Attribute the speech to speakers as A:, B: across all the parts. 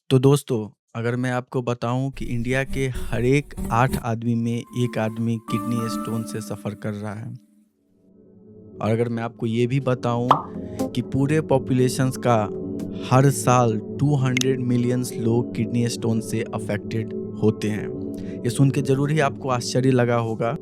A: तो दोस्तों, अगर मैं आपको बताऊं कि इंडिया के हर एक 8 आदमी में एक आदमी किडनी स्टोन से सफ़र कर रहा है। और अगर मैं आपको ये भी बताऊं कि पूरे पॉपुलेशंस का हर साल 200 मिलियंस लोग किडनी स्टोन से अफेक्टेड होते हैं। ये सुन के ज़रूर ही आपको आश्चर्य लगा होगा,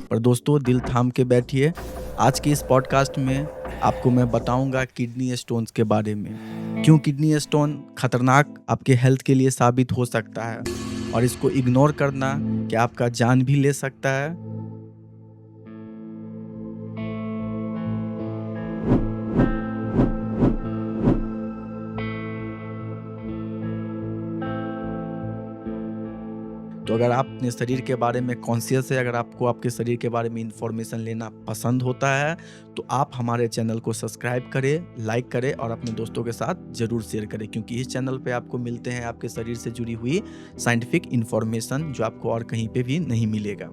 A: पर दोस्तों दिल थाम के बैठिए। आज के इस पॉडकास्ट में आपको मैं बताऊंगा किडनी स्टोन्स के बारे में। क्यों किडनी स्टोन खतरनाक आपके हेल्थ के लिए साबित हो सकता है और इसको इग्नोर करना क्या आपका जान भी ले सकता है। तो अगर आप अपने शरीर के बारे में कॉन्शियस है, अगर आपको आपके शरीर के बारे में इंफॉर्मेशन लेना पसंद होता है, तो आप हमारे चैनल को सब्सक्राइब करें, लाइक करें और अपने दोस्तों के साथ ज़रूर शेयर करें, क्योंकि इस चैनल पे आपको मिलते हैं आपके शरीर से जुड़ी हुई साइंटिफिक इंफॉर्मेशन जो आपको और कहीं पे भी नहीं मिलेगा।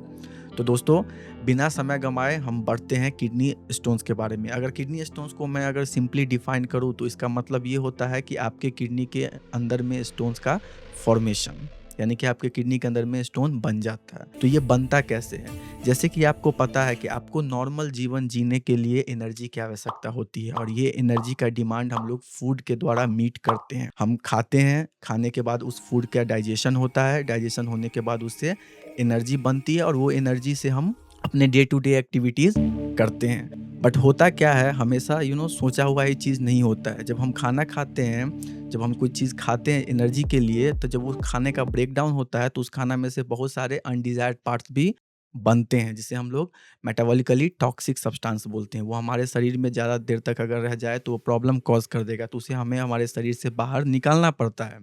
A: तो दोस्तों, बिना समय गंवाए हम बढ़ते हैं किडनी स्टोन्स के बारे में। अगर किडनी स्टोन्स को मैं अगर सिंपली डिफाइन करूँ तो इसका मतलब ये होता है कि आपके किडनी के अंदर में स्टोन्स का फॉर्मेशन, यानी कि आपके किडनी के अंदर में स्टोन बन जाता है। तो ये बनता कैसे है? जैसे कि आपको पता है कि आपको नॉर्मल जीवन जीने के लिए एनर्जी की आवश्यकता होती है और ये एनर्जी का डिमांड हम लोग फूड के द्वारा मीट करते हैं। हम खाते हैं, खाने के बाद उस फूड का डाइजेशन होता है, डाइजेशन होने के बाद उससे एनर्जी बनती है और वो एनर्जी से हम अपने डे टू डे एक्टिविटीज़ करते हैं। बट होता क्या है, हमेशा सोचा हुआ ये चीज़ नहीं होता है। जब हम खाना खाते हैं, जब हम कोई चीज़ खाते हैं एनर्जी के लिए, तो जब वो खाने का ब्रेक डाउन होता है तो उस खाना में से बहुत सारे अनडिज़ायर्ड पार्ट्स भी बनते हैं, जिसे हम लोग मेटाबॉलिकली टॉक्सिक सब्सटेंस बोलते हैं। वो हमारे शरीर में ज़्यादा देर तक अगर रह जाए तो वो प्रॉब्लम कॉज़ कर देगा, तो उसे हमें हमारे शरीर से बाहर निकालना पड़ता है।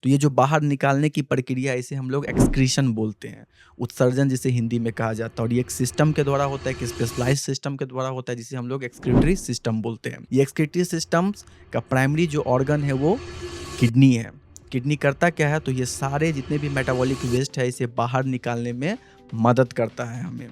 A: तो ये जो बाहर निकालने की प्रक्रिया, इसे हम लोग एक्सक्रीशन बोलते हैं, उत्सर्जन जिसे हिंदी में कहा जाता है। और ये एक सिस्टम के द्वारा होता है, एक स्पेशलाइज्ड सिस्टम के द्वारा होता है, जिसे हम लोग एक्सक्रीटरी सिस्टम बोलते हैं। ये एक्सक्रीटरी सिस्टम्स का प्राइमरी जो ऑर्गन है वो किडनी है। किडनी करता क्या है, तो ये सारे जितने भी मेटाबॉलिक वेस्ट है इसे बाहर निकालने में मदद करता है हमें।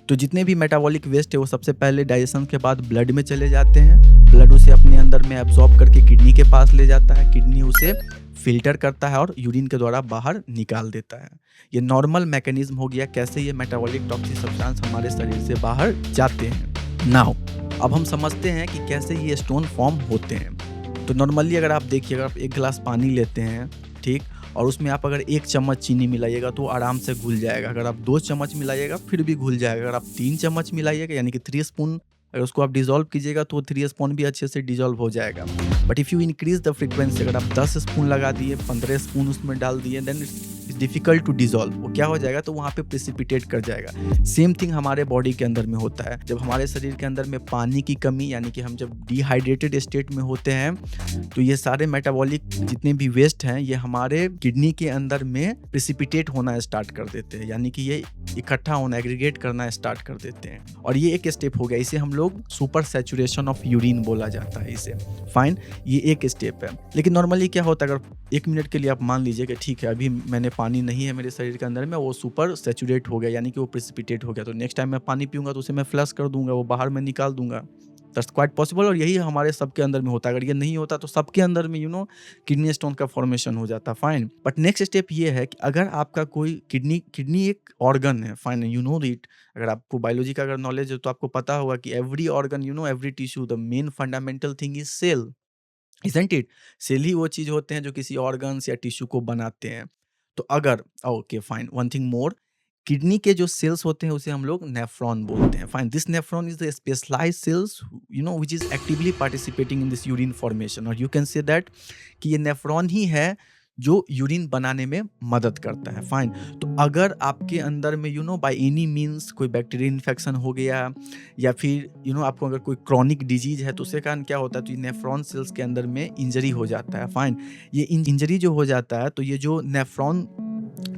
A: तो जितने भी मेटाबॉलिक वेस्ट है वो सबसे पहले डाइजेशन के बाद ब्लड में चले जाते हैं। ब्लड उसे अपने अंदर में एब्जॉर्ब करके किडनी के पास ले जाता है। किडनी उसे फिल्टर करता है और यूरिन के द्वारा बाहर निकाल देता है। ये नॉर्मल मैकेनिज्म हो गया कैसे ये मेटाबॉलिक टॉक्सिक सब्सटेंस हमारे शरीर से बाहर जाते हैं। नाउ अब हम समझते हैं कि कैसे ये स्टोन फॉर्म होते हैं। तो नॉर्मली अगर आप देखिए, अगर आप एक गिलास पानी लेते हैं, ठीक, और उसमें आप अगर 1 चम्मच चीनी मिलाइएगा तो आराम से घुल जाएगा। अगर आप 2 चम्मच मिलाइएगा फिर भी घुल जाएगा। अगर आप 3 चम्मच मिलाइएगा, यानी कि 3 स्पून अगर उसको आप डिज़ोल्व कीजिएगा तो 3 स्पून भी अच्छे से डिज़ोल्व हो जाएगा। But if you increase the frequency, अगर आप 10 स्पून लगा दिए, 15 स्पून उसमें डाल दिए, then it's difficult to dissolve. वो क्या हो जाएगा, तो वहाँ पे प्रेसिपिटेट कर जाएगा। सेम थिंग हमारे बॉडी के अंदर में होता है। जब हमारे शरीर के अंदर में पानी की कमी, यानी कि हम जब डिहाइड्रेटेड स्टेट में होते हैं, तो ये सारे मेटाबॉलिक जितने भी वेस्ट हैं ये हमारे किडनी के अंदर में प्रेसिपिटेट होना स्टार्ट कर देते हैं, यानी कि ये इकट्ठा होना, एग्रीगेट करना स्टार्ट कर देते हैं। और ये एक स्टेप हो गया, इसे हम लोग सुपर सैचुरेशन ऑफ यूरिन बोला जाता है इसे। फाइन, ये एक स्टेप है। लेकिन नॉर्मली क्या होता है, अगर 1 मिनट के लिए आप मान लीजिए कि ठीक है अभी मैंने पानी नहीं है मेरे शरीर के अंदर में, वो सुपर सैचुरेट हो गया, यानी कि वो प्रेसिपिटेट हो गया, तो नेक्स्ट टाइम मैं पानी पीऊंगा तो उसे मैं फ्लश कर दूंगा, वो बाहर में निकाल दूंगा। That's quite possible. और यही हमारे सबके अंदर में होता है। अगर ये नहीं होता तो सबके अंदर में किडनी स्टोन का फॉर्मेशन हो जाता। फाइन, बट नेक्स्ट स्टेप ये है कि अगर आपका कोई किडनी एक ऑर्गन है, फाइन, यू नो इट। अगर आपको बायोलॉजी का अगर नॉलेज है तो आपको पता होगा कि every organ, every tissue, the main fundamental thing is cell, isn't it. Cell ही वो चीज होते हैं जो किसी ऑर्गन्स या टिश्यू को बनाते हैं। तो अगर okay fine, one thing more, kidney के जो सेल्स होते हैं उसे हम लोग नेफ्रॉन बोलते हैं। Fine, this nephron is the specialised cells which is actively participating in this urine formation. और यू कैन से दैट कि ये नेफ्रॉन ही है जो यूरिन बनाने में मदद करता है। फाइन, तो अगर आपके अंदर में बाय एनी मीन्स कोई बैक्टीरियल इन्फेक्शन हो गया, या फिर आपको अगर कोई क्रॉनिक डिजीज है, तो उसके कारण क्या होता है, तो ये नेफ्रॉन सेल्स के अंदर में इंजरी हो जाता है। फाइन, ये इंजरी जो हो जाता है तो ये जो नेफ्रॉन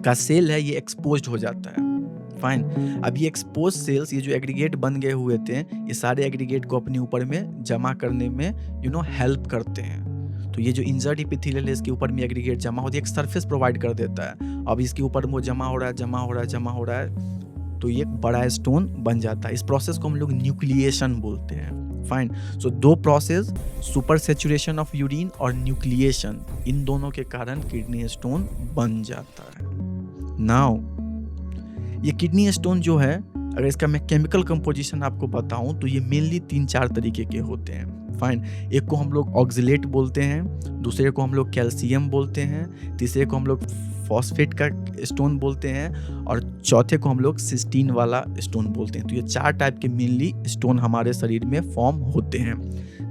A: का सेल है ये एक्सपोज्ड हो जाता है। फाइन, अब ये एक्सपोज सेल्स, ये जो एग्रीगेट बन गए हुए थे, ये सारे एग्रीगेट को अपने ऊपर में जमा करने में हेल्प करते हैं। तो ये जो इंजर्ड एपिथेलियल है इसके ऊपर में एग्रीगेट जमा होती है, एक सरफेस प्रोवाइड कर देता है। अब इसके ऊपर वो जमा हो रहा है, तो ये एक बड़ा स्टोन बन जाता है। इस प्रोसेस को हम लोग न्यूक्लिएशन बोलते हैं। Fine. So 2 process, super saturation of urine और न्यूक्लिएशन, इन दोनों के कारण किडनी स्टोन बन जाता है। नाउ ये किडनी स्टोन जो है, अगर इसका मैं केमिकल कंपोजिशन आपको बताऊं तो ये मेनली 3-4 तरीके के होते हैं। फाइन। एक को हम लोग ऑक्जेलेट बोलते हैं, दूसरे को हम लोग कैल्शियम बोलते हैं, तीसरे को हम लोग फॉस्फेट का स्टोन बोलते हैं और चौथे को हम लोग सिस्टीन वाला स्टोन बोलते हैं। तो ये 4 टाइप के मेनली स्टोन हमारे शरीर में फॉर्म होते हैं।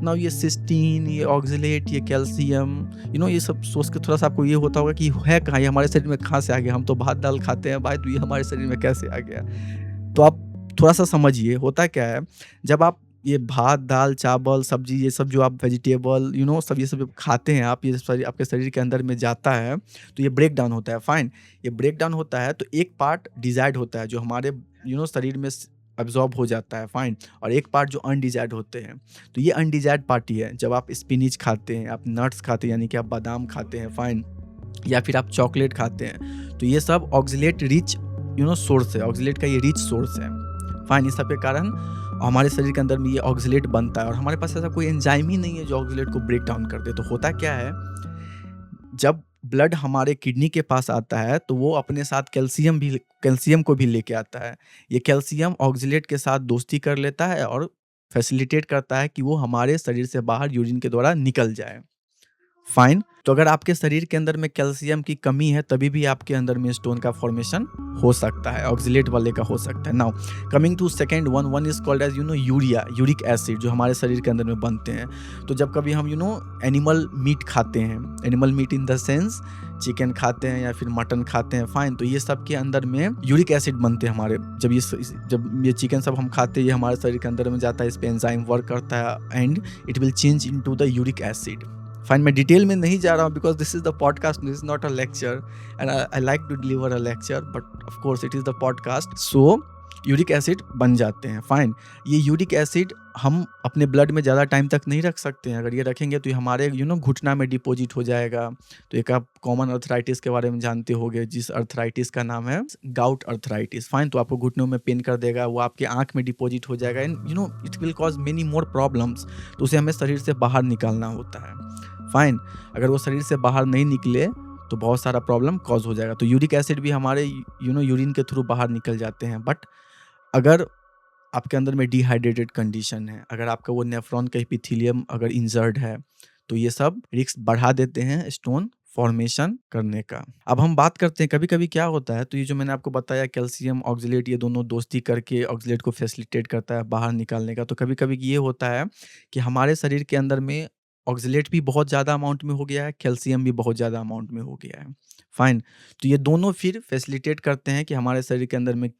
A: नाउ ये सिस्टीन, ये ऑक्जेलेट, ये कैल्शियम, ये सब सोच के थोड़ा सा आपको ये होता होगा कि है कहाँ, ये हमारे शरीर में कहाँ से आ गया, हम तो भात दाल खाते हैं भाई, तो ये हमारे शरीर में कैसे आ गया। तो आप थोड़ा सा समझिए, होता क्या है, जब आप ये भात दाल चावल सब्जी ये सब जो आप वेजिटेबल सब ये सब जब खाते हैं आप, ये आपके शरीर के अंदर में जाता है तो ये ब्रेक डाउन होता है। फाइन। ये ब्रेक डाउन होता है तो एक पार्ट डिजायर्ड होता है जो हमारे शरीर में अब्जॉर्ब हो जाता है। फाइन। और एक पार्ट जो अनडिजायर्ड होते हैं। तो ये अनडिजायर्ड पार्ट ही है जब आप स्पिनिच खाते हैं, आप नट्स खाते हैं यानी कि आप बादाम खाते हैं, फाइन, या फिर आप चॉकलेट खाते हैं, तो ये सब ऑक्जेलेट रिच सोर्स है, ऑक्जेलेट का ये रिच सोर्स है। फाइन। इस सब के कारण हमारे शरीर के अंदर में ये ऑक्जेलेट बनता है और हमारे पास ऐसा कोई एंजाइम ही नहीं है जो ऑक्जेलेट को ब्रेक डाउन कर दे। तो होता क्या है, जब ब्लड हमारे किडनी के पास आता है तो वो अपने साथ कैल्शियम को भी लेके आता है। ये कैल्शियम ऑक्जेलेट के साथ दोस्ती कर लेता है और फैसिलिटेट करता है कि वो हमारे शरीर से बाहर यूरिन के द्वारा निकल जाए। फाइन। तो अगर आपके शरीर के अंदर में कैल्शियम की कमी है तभी भी आपके अंदर में स्टोन का फॉर्मेशन हो सकता है, ऑक्जेलेट वाले का हो सकता है। Now coming to second one is called as uric acid, जो हमारे शरीर के अंदर में बनते हैं। तो जब कभी हम एनिमल मीट खाते हैं, animal meat in the sense chicken खाते हैं या फिर मटन खाते हैं, फाइन, तो ये सब के अंदर में यूरिक एसिड बनते हैं हमारे। जब ये चिकन सब हम खाते हैं, ये हमारे शरीर के अंदर में जाता है, इस पे एंजाइम वर्क करता है and it will change into the uric acid. Fine. मैं डिटेल में नहीं जा रहा हूँ because this is the podcast, this is not a lecture and I like to deliver a lecture, but of course it is the podcast. So uric acid बन जाते हैं। Fine. ये यूरिक एसिड हम अपने ब्लड में ज़्यादा time तक नहीं रख सकते हैं। अगर ये रखेंगे तो ये हमारे घुटना में डिपॉजिट हो जाएगा। तो एक आप कॉमन अर्थराइटिस के बारे में जानते होंगे, जिस अर्थराइटिस का नाम है गाउट अर्थराइटिस। फाइन। तो आपको घुटनों में पेन कर देगा, वो आपके आंख में डिपॉजिट हो जाएगा and it will cause many more problems. तो उसे हमें शरीर से बाहर निकालना होता है। फाइन। अगर वो शरीर से बाहर नहीं निकले तो बहुत सारा प्रॉब्लम कॉज हो जाएगा। तो यूरिक एसिड भी हमारे यूरिन के थ्रू बाहर निकल जाते हैं। बट अगर आपके अंदर में डिहाइड्रेटेड कंडीशन है, अगर आपका वो नेफ्रॉन का एपिथेलियम अगर इंजर्ड है, तो ये सब रिस्क बढ़ा देते हैं स्टोन फॉर्मेशन करने का। अब हम बात करते हैं कभी कभी क्या होता है, तो ये जो मैंने आपको बताया कैल्शियम ऑक्जेलेट, ये दोनों दोस्ती करके ऑक्जेलेट को फैसिलिटेट करता है बाहर निकालने का। तो कभी कभी ये होता है कि हमारे शरीर के अंदर में ऑक्जेलेट भी बहुत ज़्यादा अमाउंट में हो गया है, कैल्शियम भी बहुत ज़्यादा अमाउंट में हो गया है। फाइन। तो ये दोनों फिर फैसिलिटेट करते हैं कि हमारे शरीर के अंदर में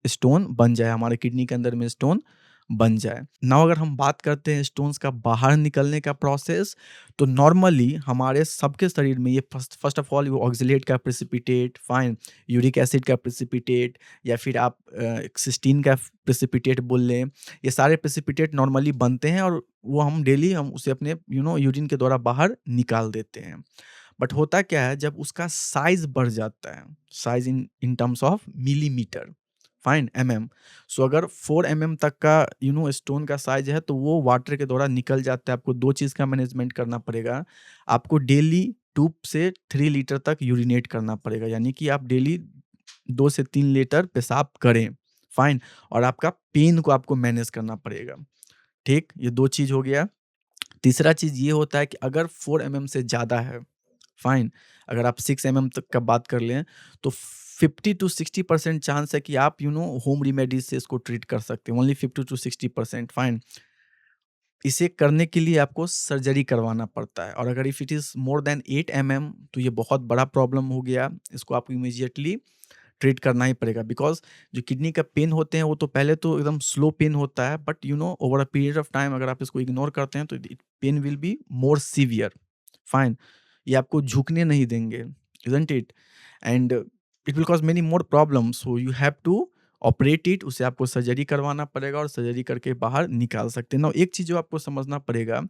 A: स्टोन बन जाए, हमारे किडनी के अंदर में स्टोन बन जाए। नाउ अगर हम बात करते हैं स्टोन्स का बाहर निकलने का प्रोसेस, तो नॉर्मली हमारे सबके शरीर में ये फर्स्ट ऑफ ऑल ऑक्जेलेट का प्रेसिपिटेट, फाइन, यूरिक एसिड का प्रेसिपिटेट, या फिर आप सिस्टीन का प्रेसिपिटेट बोल लें, ये सारे प्रेसिपिटेट नॉर्मली बनते हैं और वो हम डेली हम उसे अपने यूरिन के द्वारा बाहर निकाल देते हैं। बट होता क्या है, जब उसका साइज बढ़ जाता है, size in terms of millimetre, fine, so अगर 4 तक का स्टोन का साइज है तो वो वाटर के द्वारा निकल जाता है। आपको 2 चीज़ का मैनेजमेंट करना पड़ेगा। आपको डेली 2 से 3 लीटर तक यूरिनेट करना पड़ेगा, यानी कि आप डेली 2 से 3 लीटर पेशाब करें, फाइन। और आपका पेन को आपको मैनेज करना पड़ेगा, ठीक। ये 2 चीज़ हो गया। तीसरा चीज़ ये होता है कि अगर 4 से ज़्यादा है, फाइन, अगर आप 6 तक का बात कर लें तो 50 to 60% चांस है कि आप होम रेमेडीज से इसको ट्रीट कर सकते हैं। Only 50 to 60%, fine. इसे करने के लिए आपको सर्जरी करवाना पड़ता है और अगर if it is more than 8 तो ये बहुत बड़ा प्रॉब्लम हो गया। इसको आपको इमीडिएटली ट्रीट करना ही पड़ेगा बिकॉज जो किडनी का पेन होते हैं वो तो पहले तो एकदम स्लो पेन होता है, but over a period of time अगर आप इसको इग्नोर करते हैं तो pain will be more severe, fine. ये आपको झुकने नहीं देंगे, isn't it, and it will cause many more problems, so you have to operate it. उसे आपको सर्जरी करवाना पड़ेगा और सर्जरी करके बाहर निकाल सकते हैं ना। एक चीज़ जो आपको समझना पड़ेगा,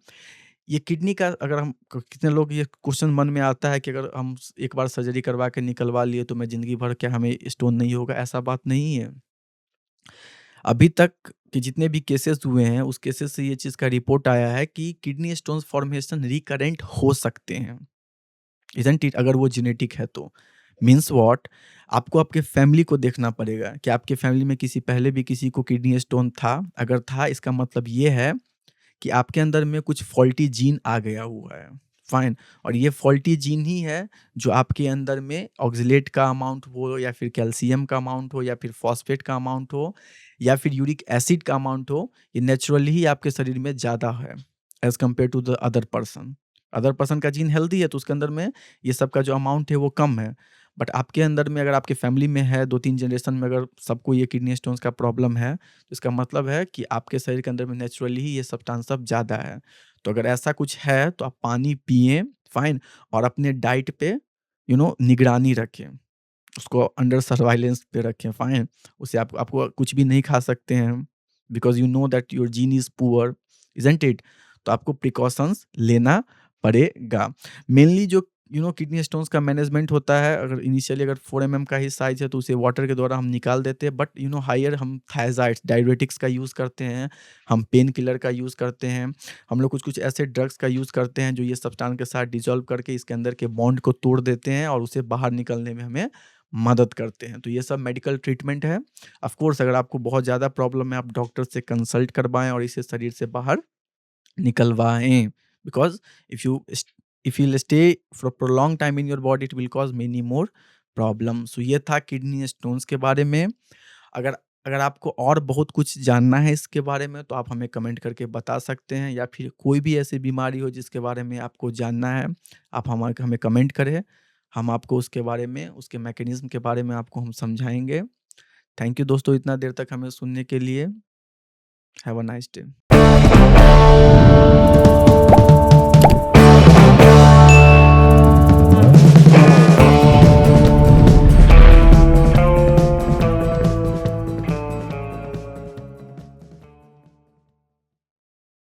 A: ये किडनी का अगर हम कितने लोग ये क्वेश्चन मन में आता है कि अगर हम एक बार सर्जरी करवा के निकलवा लिए तो मैं ज़िंदगी भर क्या हमें स्टोन नहीं होगा, ऐसा बात नहीं है। अभी तक के जितने भी केसेस हुए हैं, उस केसेस से ये चीज़ का रिपोर्ट आया है कि किडनी स्टोन्स फॉर्मेशन रिकरेंट हो सकते हैं। Isn't it? अगर वो जेनेटिक है तो। Means what? आपको आपके फैमिली को देखना पड़ेगा कि आपके फैमिली में किसी पहले भी किसी को किडनी स्टोन था? अगर था, इसका मतलब ये है कि आपके अंदर में कुछ फॉल्टी जीन आ गया हुआ है, फाइन। और ये फॉल्टी जीन ही है जो आपके अंदर में ऑक्ज़लेट का अमाउंट हो या फिर कैल्शियम का अमाउंट हो या फिर फॉस्फेट का अमाउंट हो या फिर यूरिक एसिड का अमाउंट हो, ये नेचुरली ही आपके शरीर में ज़्यादा है as compare to the other person. Other person का जीन हेल्दी है तो उसके अंदर में ये सब का जो अमाउंट है वो कम है। बट आपके अंदर में अगर आपके फैमिली में है 2-3 जनरेशन में अगर सबको ये किडनी स्टोन्स का प्रॉब्लम है, तो इसका मतलब है कि आपके शरीर के अंदर में नेचुरली ही ये सब्सटेंस सब ज़्यादा है। तो अगर ऐसा कुछ है तो आप पानी पिएँ, फाइन, और अपने डाइट पे निगरानी रखें। उसको अंडर सर्वाइलेंस पे रखें, फाइन। उससे आप आपको कुछ भी नहीं खा सकते हैं because you know that your gene is poor, isn't it? तो आपको प्रिकॉशंस लेना पड़ेगा। मेनली जो किडनी स्टोन्स का मैनेजमेंट होता है, अगर इनिशियली अगर 4 एमएम का ही साइज़ है तो उसे वाटर के द्वारा हम निकाल देते हैं, बट हायर हम थायज़ाइड्स, डाययूरेटिक्स का यूज़ करते हैं, हम पेन किलर का यूज़ करते हैं, हम लोग कुछ-कुछ ऐसे ड्रग्स का यूज़ करते हैं जो ये सब्सटेंस के साथ डिसॉल्व करके इसके अंदर के बॉन्ड को तोड़ देते हैं और उसे बाहर निकलने में हमें मदद करते हैं। तो ये सब मेडिकल ट्रीटमेंट है। ऑफ़ कोर्स अगर आपको बहुत ज़्यादा प्रॉब्लम है, आप डॉक्टर से कंसल्ट करवाएँ और इसे शरीर से बाहर निकलवाएँ। बिकॉज़ इफ यू स्ट if you'll stay for a prolonged time in your body, it will cause many more problems। सो ये था किडनी स्टोन्स के बारे में। अगर अगर आपको और बहुत कुछ जानना है इसके बारे में तो आप हमें कमेंट करके बता सकते हैं, या फिर कोई भी ऐसी बीमारी हो जिसके बारे में आपको जानना है, आप हमें कमेंट करें। हम आपको उसके बारे में, उसके मैकेनिज़्म के बारे में आपको हम समझाएँगे। थैंक यू दोस्तों इतना देर तक हमें सुनने के लिए। Have a nice day.